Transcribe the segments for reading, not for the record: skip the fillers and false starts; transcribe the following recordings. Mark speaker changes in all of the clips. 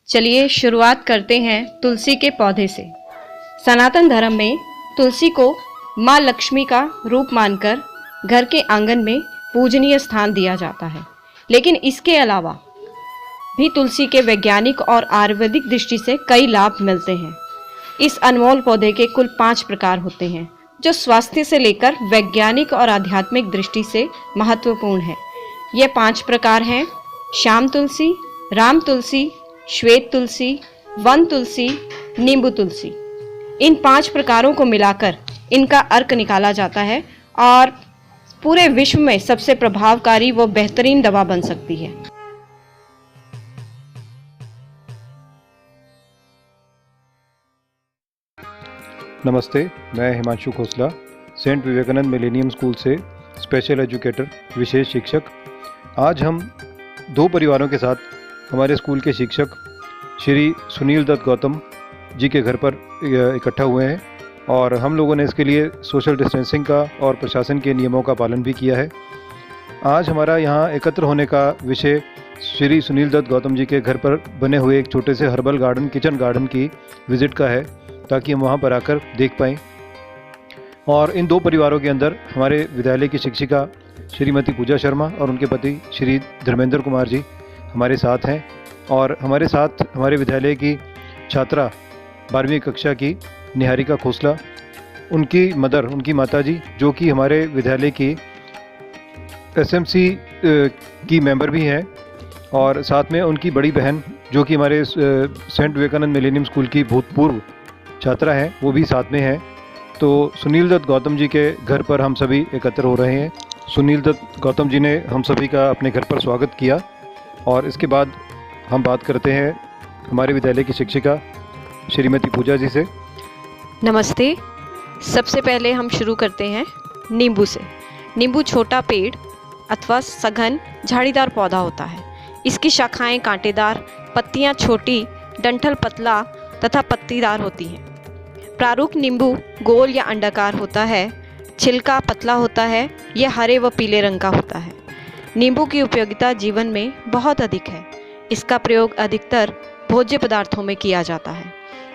Speaker 1: चलिए शुरुआत करते हैं तुलसी के पौधे से। सनातन धर्म में तुलसी को माँ लक्ष्मी का रूप मानकर घर के आंगन में पूजनीय स्थान दिया जाता है, लेकिन इसके अलावा भी तुलसी के वैज्ञानिक और आयुर्वेदिक दृष्टि से कई लाभ मिलते हैं। इस अनमोल पौधे के कुल 5 प्रकार होते हैं, जो स्वास्थ्य से लेकर वैज्ञानिक और आध्यात्मिक दृष्टि से महत्वपूर्ण है। ये 5 प्रकार हैं: श्याम तुलसी, राम तुलसी, श्वेत तुलसी, वन तुलसी, नींबू तुलसी। इन 5 प्रकारों को मिलाकर इनका अर्क निकाला जाता है और पूरे विश्व में सबसे प्रभावकारी व बेहतरीन दवा बन सकती है।
Speaker 2: नमस्ते, मैं Himanshu Khosla, saint Vivekananda millennium school से स्पेशल एजुकेटर, विशेष शिक्षक। आज हम 2 परिवारों के साथ हमारे स्कूल के शिक्षक श्री सुनील दत्त गौतम जी के घर पर इकट्ठा हुए हैं और हम लोगों ने इसके लिए सोशल डिस्टेंसिंग का और प्रशासन के नियमों का पालन भी किया है। आज हमारा यहाँ एकत्र होने का विषय श्री सुनील दत्त गौतम जी के घर पर बने हुए एक छोटे से हर्बल गार्डन, किचन गार्डन की विज़िट का है, ताकि हम वहाँ पर आकर देख पाएँ। और इन 2 परिवारों के अंदर हमारे विद्यालय की शिक्षिका श्रीमती पूजा शर्मा और उनके पति श्री धर्मेंद्र कुमार जी हमारे साथ हैं, और हमारे साथ हमारे विद्यालय की छात्रा 12वीं कक्षा की निहारिका खोसला, उनकी मदर, उनकी माताजी, जो कि हमारे विद्यालय की एसएमसी की मेंबर भी हैं, और साथ में उनकी बड़ी बहन जो कि हमारे सेंट विवेकानंद मिलेनियम स्कूल की भूतपूर्व छात्रा हैं, वो भी साथ में हैं। तो सुनील दत्त गौतम जी के घर पर हम सभी एकत्र हो रहे हैं। सुनील दत्त गौतम जी ने हम सभी का अपने घर पर स्वागत किया, और इसके बाद हम बात करते हैं हमारे विद्यालय की शिक्षिका श्रीमती पूजा जी से।
Speaker 1: नमस्ते। सबसे पहले हम शुरू करते हैं नींबू से। नींबू छोटा पेड़ अथवा सघन झाड़ीदार पौधा होता है। इसकी शाखाएं कांटेदार, पत्तियां छोटी, डंठल पतला तथा पत्तीदार होती हैं। प्रारूप नींबू गोल या अंडाकार होता है। छिलका पतला होता है। यह हरे व पीले रंग का होता है। नींबू की उपयोगिता जीवन में बहुत अधिक है। इसका प्रयोग अधिकतर भोज्य पदार्थों में किया जाता है।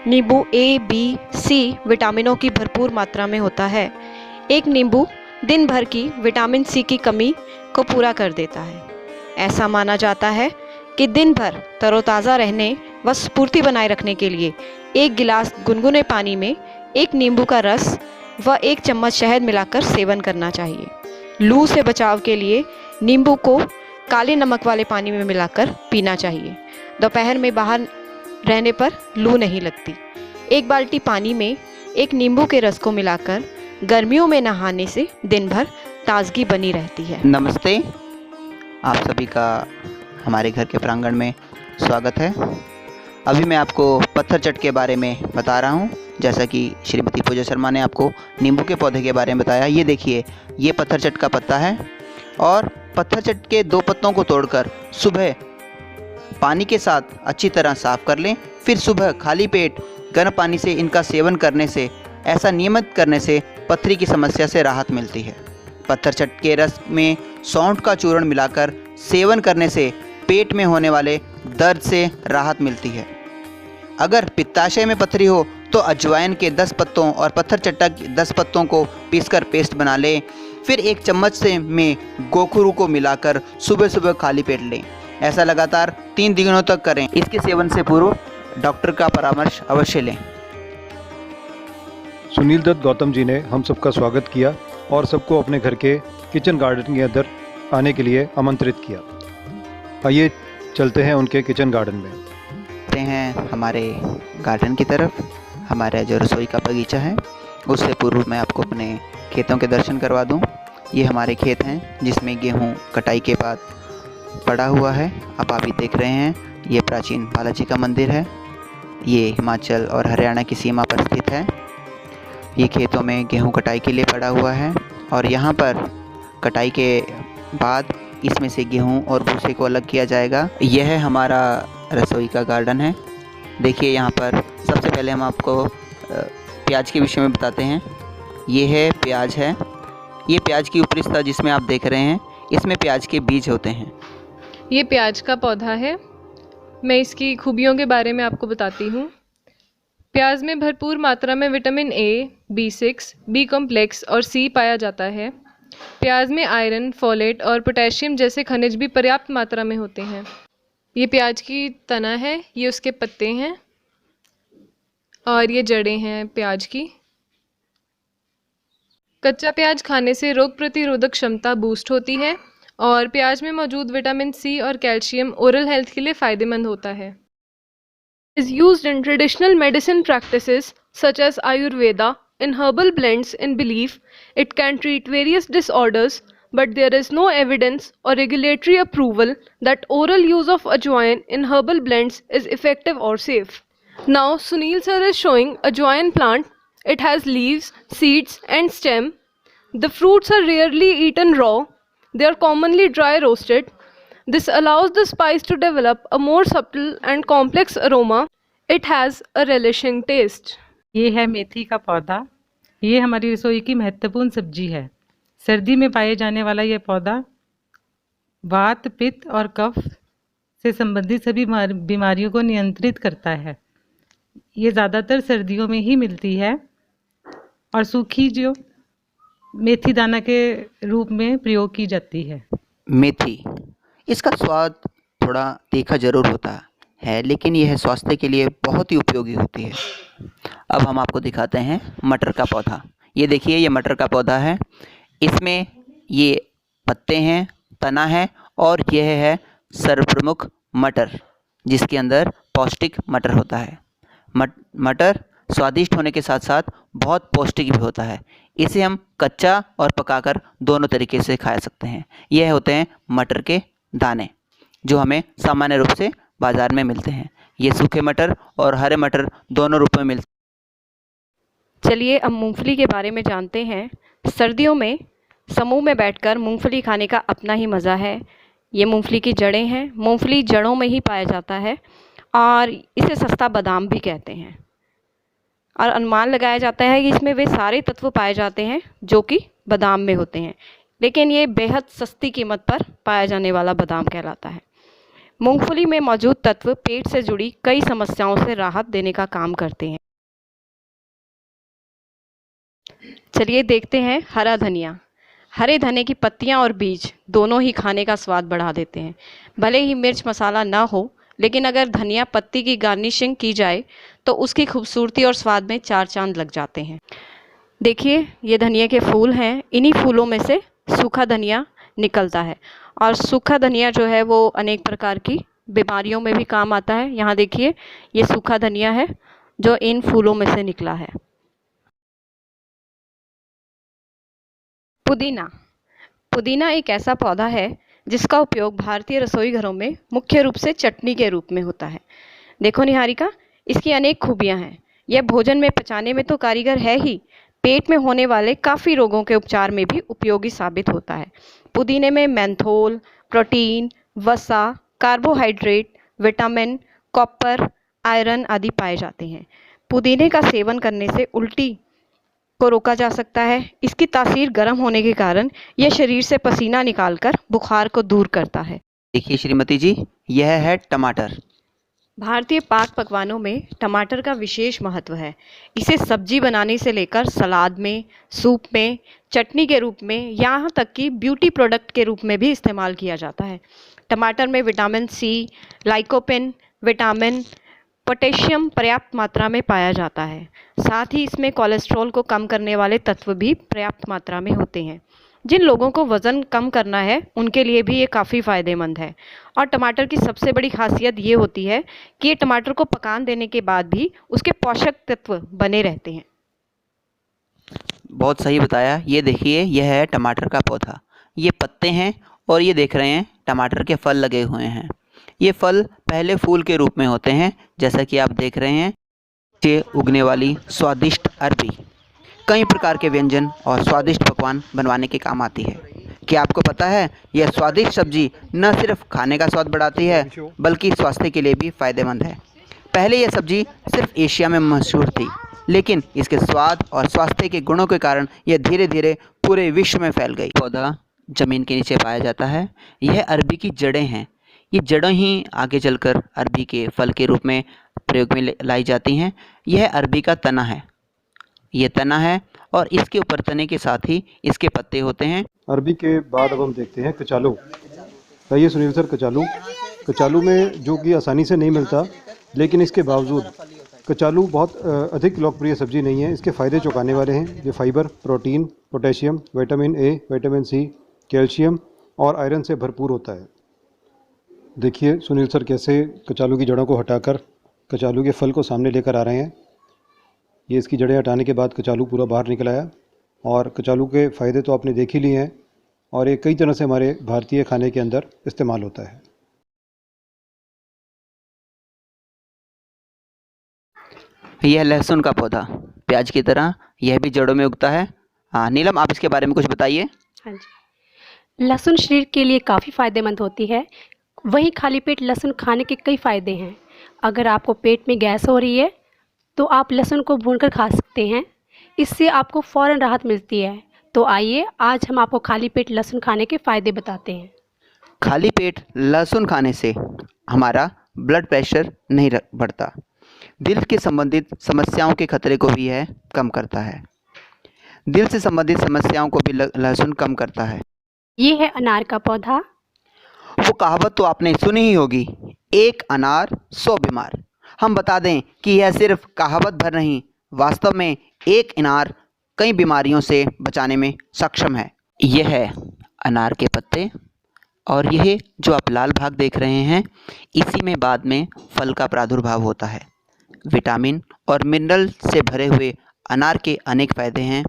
Speaker 1: नींबू ए, बी, सी विटामिनों की भरपूर मात्रा में होता है। एक नींबू दिन भर की विटामिन सी की कमी को पूरा कर देता है। ऐसा माना जाता है कि दिन भर तरोताज़ा रहने व स्फूर्ति बनाए रखने के लिए 1 गिलास गुनगुने पानी में 1 नींबू का रस व 1 चम्मच शहद मिलाकर सेवन करना चाहिए। लू से बचाव के लिए नींबू को काले नमक वाले पानी में मिलाकर पीना चाहिए। दोपहर में बाहर रहने पर लू नहीं लगती। 1 बाल्टी पानी में 1 नींबू के रस को मिलाकर गर्मियों में नहाने से दिन भर ताजगी बनी रहती है।
Speaker 3: नमस्ते, आप सभी का हमारे घर के प्रांगण में स्वागत है। अभी मैं आपको पत्थर चट के बारे में बता रहा हूँ। जैसा कि श्रीमती पूजा शर्मा ने आपको नींबू के पौधे के बारे में बताया। ये देखिए, ये पत्थर चट का पत्ता है, और पत्थर चट के 2 पत्तों को तोड़कर सुबह पानी के साथ अच्छी तरह साफ़ कर लें। फिर सुबह खाली पेट गर्म पानी से इनका सेवन करने से, ऐसा नियमित करने से पथरी की समस्या से राहत मिलती है। पत्थर चट के रस में सौंठ का चूर्ण मिलाकर सेवन करने से पेट में होने वाले दर्द से राहत मिलती है। अगर पित्ताशय में पथरी हो तो अजवाइन के 10 पत्तों और पत्थर चट्टा के 10 पत्तों को पीसकर पेस्ट बना लें। फिर 1 चम्मच से में गोखरू को मिलाकर सुबह सुबह खाली पेट लें। ऐसा लगातार 3 दिनों तक करें। इसके सेवन से पूर्व डॉक्टर का परामर्श अवश्य लें।
Speaker 2: सुनील दत्त गौतम जी ने हम सबका स्वागत किया और सबको अपने घर के किचन गार्डन के अंदर आने के लिए आमंत्रित किया। आइए चलते हैं उनके किचन गार्डन में।
Speaker 3: आते हैं हमारे गार्डन की तरफ। हमारा जो रसोई का बगीचा है, उससे पूर्व मैं आपको अपने खेतों के दर्शन करवा दूं। ये हमारे खेत हैं जिसमें गेहूं कटाई के बाद पड़ा हुआ है। आप अभी देख रहे हैं, ये प्राचीन बालाजी का मंदिर है। ये हिमाचल और हरियाणा की सीमा पर स्थित है। ये खेतों में गेहूं कटाई के लिए पड़ा हुआ है, और यहाँ पर कटाई के बाद इसमें से गेहूं और भूसे को अलग किया जाएगा। यह हमारा रसोई का गार्डन है। देखिए, यहाँ पर सबसे पहले हम आपको प्याज के विषय में बताते हैं। ये है प्याज है। ये प्याज की ऊपरी सतह जिसमें आप देख रहे हैं, इसमें प्याज के बीज होते हैं।
Speaker 4: ये प्याज का पौधा है। मैं इसकी खूबियों के बारे में आपको बताती हूँ। प्याज में भरपूर मात्रा में vitamin A, B6, B complex और सी पाया जाता है। प्याज में आयरन, फोलेट और पोटेशियम जैसे खनिज भी पर्याप्त मात्रा में होते हैं। ये प्याज की तना है, ये उसके पत्ते हैं और ये जड़ें हैं प्याज की। कच्चा प्याज खाने से रोग प्रतिरोधक क्षमता बूस्ट होती है और प्याज में मौजूद विटामिन सी और कैल्शियम ओरल हेल्थ के लिए फ़ायदेमंद होता है। Is used in traditional medicine practices such as Ayurveda in herbal blends in belief it can treat various disorders, but there is no evidence or regulatory approval that oral use of ajwain in herbal blends is effective or safe. Now Sunil sir is showing ajwain plant. It has leaves, seeds and stem. The fruits are rarely eaten raw. They are commonly dry roasted. This allows the spice to develop a more subtle and complex aroma. It has a relishing taste.
Speaker 5: ये है मेथी का पौधा। ये हमारी रसोई की महत्वपूर्ण सब्जी है। सर्दी में पाए जाने वाला यह पौधा वात, पित्त और कफ से संबंधित सभी बीमारियों को नियंत्रित करता है। ये ज़्यादातर सर्दियों में ही मिलती है और सूखी जो मेथी दाना के रूप में प्रयोग की जाती है।
Speaker 3: मेथी, इसका स्वाद थोड़ा तीखा ज़रूर होता है, लेकिन यह स्वास्थ्य के लिए बहुत ही उपयोगी होती है। अब हम आपको दिखाते हैं मटर का पौधा। ये देखिए, ये मटर का पौधा है। इसमें ये पत्ते हैं, तना है और यह है सर्वप्रमुख मटर, जिसके अंदर पौष्टिक मटर होता है। मटर स्वादिष्ट होने के साथ साथ बहुत पौष्टिक भी होता है। इसे हम कच्चा और पकाकर दोनों तरीके से खा सकते हैं। यह होते हैं मटर के दाने, जो हमें सामान्य रूप से बाज़ार में मिलते हैं। ये सूखे मटर और हरे मटर दोनों रूप में मिलते हैं।
Speaker 1: चलिए अब मूंगफली के बारे में जानते हैं। सर्दियों में समूह में बैठकर मूंगफली खाने का अपना ही मज़ा है। ये मूंगफली की जड़ें हैं। मूंगफली जड़ों में ही पाया जाता है और इसे सस्ता बादाम भी कहते हैं और अनुमान लगाया जाता है कि इसमें वे सारे तत्व पाए जाते हैं जो कि बादाम में होते हैं, लेकिन ये बेहद सस्ती कीमत पर पाया जाने वाला बादाम कहलाता है। मूंगफली में मौजूद तत्व पेट से जुड़ी कई समस्याओं से राहत देने का काम करते हैं। चलिए देखते हैं हरा धनिया। हरे धनिया की पत्तियां और बीज दोनों ही खाने का स्वाद बढ़ा देते हैं। भले ही मिर्च मसाला ना हो, लेकिन अगर धनिया पत्ती की गार्निशिंग की जाए तो उसकी खूबसूरती और स्वाद में चार चांद लग जाते हैं। देखिए, ये धनिया के फूल हैं। इन्हीं फूलों में से सूखा धनिया निकलता है और सूखा धनिया जो है वो अनेक प्रकार की बीमारियों में भी काम आता है। यहाँ देखिए, ये सूखा धनिया है जो इन फूलों में से निकला है। पुदीना। पुदीना एक ऐसा पौधा है जिसका उपयोग भारतीय रसोई घरों में मुख्य रूप से चटनी के रूप में होता है। देखो निहारिका, इसकी अनेक खूबियां हैं। यह भोजन में पचाने में तो कारीगर है ही, पेट में होने वाले काफ़ी रोगों के उपचार में भी उपयोगी साबित होता है। पुदीने में मेंथोल, प्रोटीन, वसा, कार्बोहाइड्रेट, विटामिन, कॉपर, आयरन आदि पाए जाते हैं। पुदीने का सेवन करने से उल्टी को रोका जा सकता है। इसकी तासीर गर्म होने के कारण यह शरीर से पसीना निकालकर बुखार को दूर करता है।
Speaker 3: देखिए श्रीमती जी, यह है टमाटर।
Speaker 1: भारतीय पाक पकवानों में टमाटर का विशेष महत्व है। इसे सब्जी बनाने से लेकर सलाद में, सूप में, चटनी के रूप में, यहाँ तक कि ब्यूटी प्रोडक्ट के रूप में भी इस्तेमाल किया जाता है। टमाटर में vitamin C, lycopene, vitamin, potassium पर्याप्त मात्रा में पाया जाता है। साथ ही इसमें कोलेस्ट्रॉल को कम करने वाले तत्व भी पर्याप्त मात्रा में होते हैं। जिन लोगों को वज़न कम करना है उनके लिए भी ये काफ़ी फ़ायदेमंद है। और टमाटर की सबसे बड़ी खासियत ये होती है कि ये टमाटर को पकान देने के बाद भी उसके पोषक तत्व बने रहते हैं।
Speaker 3: बहुत सही बताया। ये देखिए, यह है टमाटर का पौधा। ये पत्ते हैं और ये देख रहे हैं टमाटर के फल लगे हुए हैं। ये फल पहले फूल के रूप में होते हैं, जैसा कि आप देख रहे हैं। से उगने वाली स्वादिष्ट अरबी कई प्रकार के व्यंजन और स्वादिष्ट पकवान बनवाने के काम आती है। क्या आपको पता है, यह स्वादिष्ट सब्जी न सिर्फ खाने का स्वाद बढ़ाती है बल्कि स्वास्थ्य के लिए भी फायदेमंद है। पहले यह सब्जी सिर्फ एशिया में मशहूर थी, लेकिन इसके स्वाद और स्वास्थ्य के गुणों के कारण यह धीरे धीरे पूरे विश्व में फैल गई। पौधा जमीन के नीचे पाया जाता है। यह अरबी की जड़ें हैं। ये जड़ें ही आगे चलकर अरबी के फल के रूप में प्रयोग में लाई जाती हैं। यह अरबी का तना है, ये तना है और इसके ऊपर तने के साथ ही इसके पत्ते होते हैं।
Speaker 2: अरबी के बाद अब हम देखते हैं कचालू। आइए सुनील सर, कचालू में जो कि आसानी से नहीं मिलता, लेकिन इसके बावजूद कचालू बहुत अधिक लोकप्रिय सब्जी नहीं है। इसके फ़ायदे चौंकाने वाले हैं। ये fibre, protein, potassium, vitamin A, vitamin C, calcium और आयरन से भरपूर होता है। देखिए सुनील सर कैसे कचालू की जड़ों को हटाकर कचालू के फल को सामने लेकर आ रहे हैं। ये इसकी जड़ें हटाने के बाद कचालू पूरा बाहर निकल आया। और कचालू के फ़ायदे तो आपने देख ही लिए हैं और ये कई तरह से हमारे भारतीय खाने के अंदर इस्तेमाल होता है।
Speaker 3: यह लहसुन का पौधा प्याज की तरह यह भी जड़ों में उगता है। हाँ नीलम, आप इसके बारे में कुछ बताइए।
Speaker 6: हाँ जी, लहसुन शरीर के लिए काफ़ी फ़ायदेमंद होती है। वहीं खाली पेट लहसुन खाने के कई फ़ायदे हैं। अगर आपको पेट में गैस हो रही है तो आप लहसुन को भूनकर खा सकते हैं, इससे आपको फ़ौरन राहत मिलती है। तो आइए आज हम आपको खाली पेट लहसुन खाने के फ़ायदे बताते हैं।
Speaker 3: खाली पेट लहसुन खाने से हमारा ब्लड प्रेशर नहीं बढ़ता। दिल के संबंधित समस्याओं के खतरे को भी यह कम करता है। दिल से संबंधित समस्याओं को भी लहसुन कम करता है।
Speaker 6: ये है अनार का पौधा।
Speaker 3: वो कहावत तो आपने सुनी ही होगी, एक अनार 100 बीमार। हम बता दें कि यह सिर्फ कहावत भर नहीं, वास्तव में एक अनार कई बीमारियों से बचाने में सक्षम है। यह है अनार के पत्ते और यह जो आप लाल भाग देख रहे हैं, इसी में बाद में फल का प्रादुर्भाव होता है। विटामिन और मिनरल से भरे हुए अनार के अनेक फ़ायदे हैं।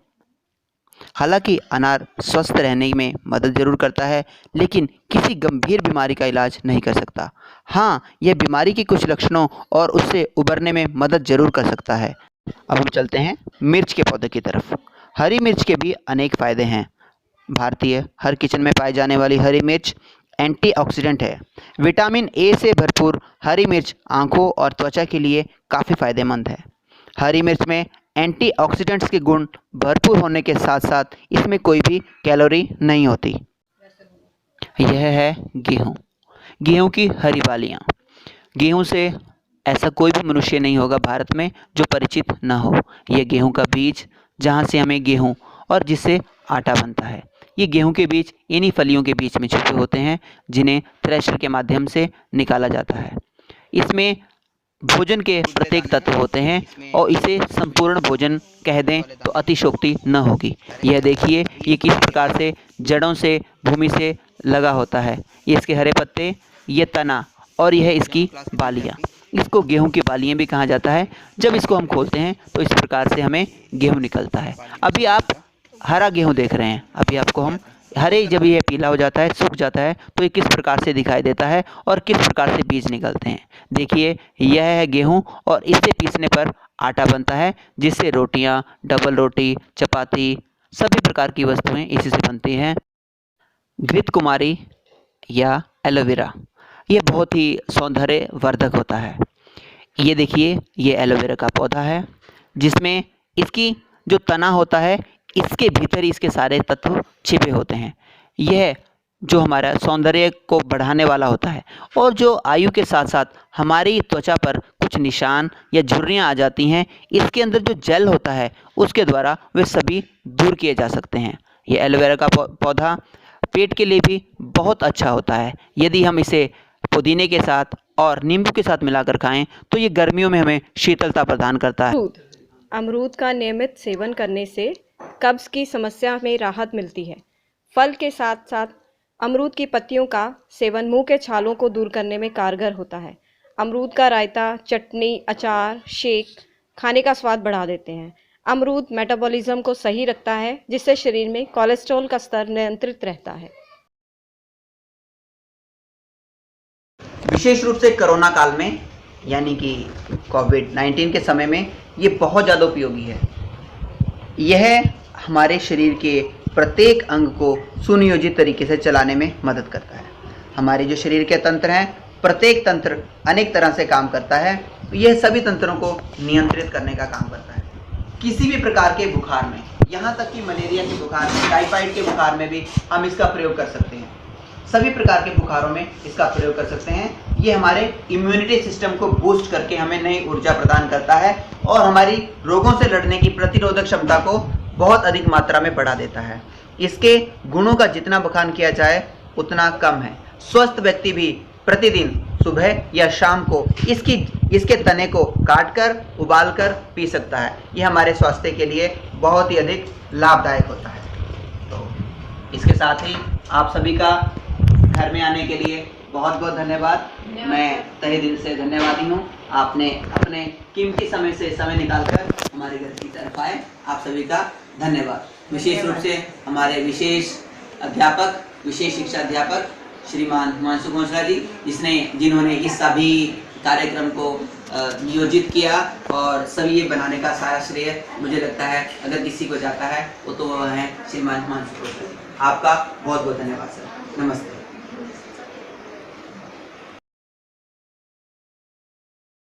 Speaker 3: हालांकि अनार स्वस्थ रहने में मदद ज़रूर करता है, लेकिन किसी गंभीर बीमारी का इलाज नहीं कर सकता। हाँ, यह बीमारी के कुछ लक्षणों और उससे उबरने में मदद ज़रूर कर सकता है। अब हम चलते हैं मिर्च के पौधे की तरफ। हरी मिर्च के भी अनेक फ़ायदे हैं। भारतीय हर किचन में पाई जाने वाली हरी मिर्च एंटीऑक्सीडेंट है। विटामिन ए से भरपूर हरी मिर्च आँखों और त्वचा के लिए काफ़ी फ़ायदेमंद है। हरी मिर्च में एंटीऑक्सीडेंट्स के गुण भरपूर होने के साथ साथ इसमें कोई भी कैलोरी नहीं होती। यह है गेहूँ। गेहूँ की हरी बालियाँ। गेहूँ से ऐसा कोई भी मनुष्य नहीं होगा भारत में जो परिचित ना हो। यह गेहूँ का बीज, जहाँ से हमें गेहूँ और जिससे आटा बनता है। ये गेहूं के बीज इन्हीं फलियों के बीच में छुपे होते हैं, जिन्हें थ्रेशर के माध्यम से निकाला जाता है। इसमें भोजन के प्रत्येक तत्व होते हैं और इसे संपूर्ण भोजन कह दें तो अतिशयोक्ति न होगी। यह देखिए ये किस प्रकार से जड़ों से भूमि से लगा होता है। ये इसके हरे पत्ते, ये तना और यह इसकी बालियाँ। इसको गेहूं की बालियाँ भी कहा जाता है। जब इसको हम खोलते हैं तो इस प्रकार से हमें गेहूं निकलता है। अभी आप हरा गेहूं देख रहे हैं। अभी आपको हम हरे, जब ये पीला हो जाता है, सूख जाता है, तो ये किस प्रकार से दिखाई देता है और किस प्रकार से बीज निकलते हैं। देखिए यह है गेहूं और इसे पीसने पर आटा बनता है, जिससे रोटियां, डबल रोटी, चपाती, सभी प्रकार की वस्तुएं इसी से बनती हैं। घृत कुमारी या एलोवेरा, ये बहुत ही सौंदर्य वर्धक होता है। ये देखिए ये एलोवेरा का पौधा है, जिसमें इसकी जो तना होता है, इसके भीतर ही इसके सारे तत्व छिपे होते हैं। यह जो हमारा सौंदर्य को बढ़ाने वाला होता है और जो आयु के साथ साथ हमारी त्वचा पर कुछ निशान या झुर्रियाँ आ जाती हैं, इसके अंदर जो जेल होता है उसके द्वारा वे सभी दूर किए जा सकते हैं। ये एलोवेरा का पौधा पेट के लिए भी बहुत अच्छा होता है। यदि हम इसे पुदीने के साथ और नींबू के साथ मिलाकर खाएं तो ये गर्मियों में हमें शीतलता प्रदान करता है।
Speaker 1: अमरूद का नियमित सेवन करने से कब्ज़ की समस्या में राहत मिलती है। फल के साथ साथ अमरूद की पत्तियों का सेवन मुंह के छालों को दूर करने में कारगर होता है। अमरूद का रायता, चटनी, अचार, शेक खाने का स्वाद बढ़ा देते हैं। अमरूद मेटाबॉलिज्म को सही रखता है, जिससे शरीर में कोलेस्ट्रॉल का स्तर नियंत्रित रहता है।
Speaker 3: विशेष रूप से कोरोना काल में, यानी कि कोविड-19 के समय में ये बहुत ज़्यादा उपयोगी है। यह हमारे शरीर के प्रत्येक अंग को सुनियोजित तरीके से चलाने में मदद करता है। हमारे जो शरीर के तंत्र हैं, प्रत्येक तंत्र अनेक तरह से काम करता है। यह सभी तंत्रों को नियंत्रित करने का काम करता है। किसी भी प्रकार के बुखार में, यहाँ तक कि मलेरिया के बुखार में, टाइफाइड के बुखार में भी हम इसका प्रयोग कर सकते हैं। सभी प्रकार के बुखारों में इसका प्रयोग कर सकते हैं। ये हमारे इम्यूनिटी सिस्टम को बूस्ट करके हमें नई ऊर्जा प्रदान करता है और हमारी रोगों से लड़ने की प्रतिरोधक क्षमता को बहुत अधिक मात्रा में बढ़ा देता है। इसके गुणों का जितना बखान किया जाए उतना कम है। स्वस्थ व्यक्ति भी प्रतिदिन सुबह या शाम को इसके तने को काटकर उबालकर पी सकता है। यह हमारे स्वास्थ्य के लिए बहुत ही अधिक लाभदायक होता है। तो इसके साथ ही आप सभी का घर में आने के लिए बहुत बहुत धन्यवाद। मैं तहे दिल से धन्यवादी हूँ। आपने अपने कीमती समय से समय निकालकर हमारे घर की तरफ आए, आप सभी का धन्यवाद। विशेष रूप से हमारे विशेष अध्यापक, विशेष शिक्षा अध्यापक श्रीमान हिमांशु घोषला जी, जिन्होंने इस सभी कार्यक्रम को नियोजित किया और सभी ये बनाने का सारा श्रेय मुझे लगता है अगर किसी को जाता है वो तो है श्रीमान हिमांशु घोषला जी। आपका बहुत बहुत धन्यवाद सर। नमस्ते।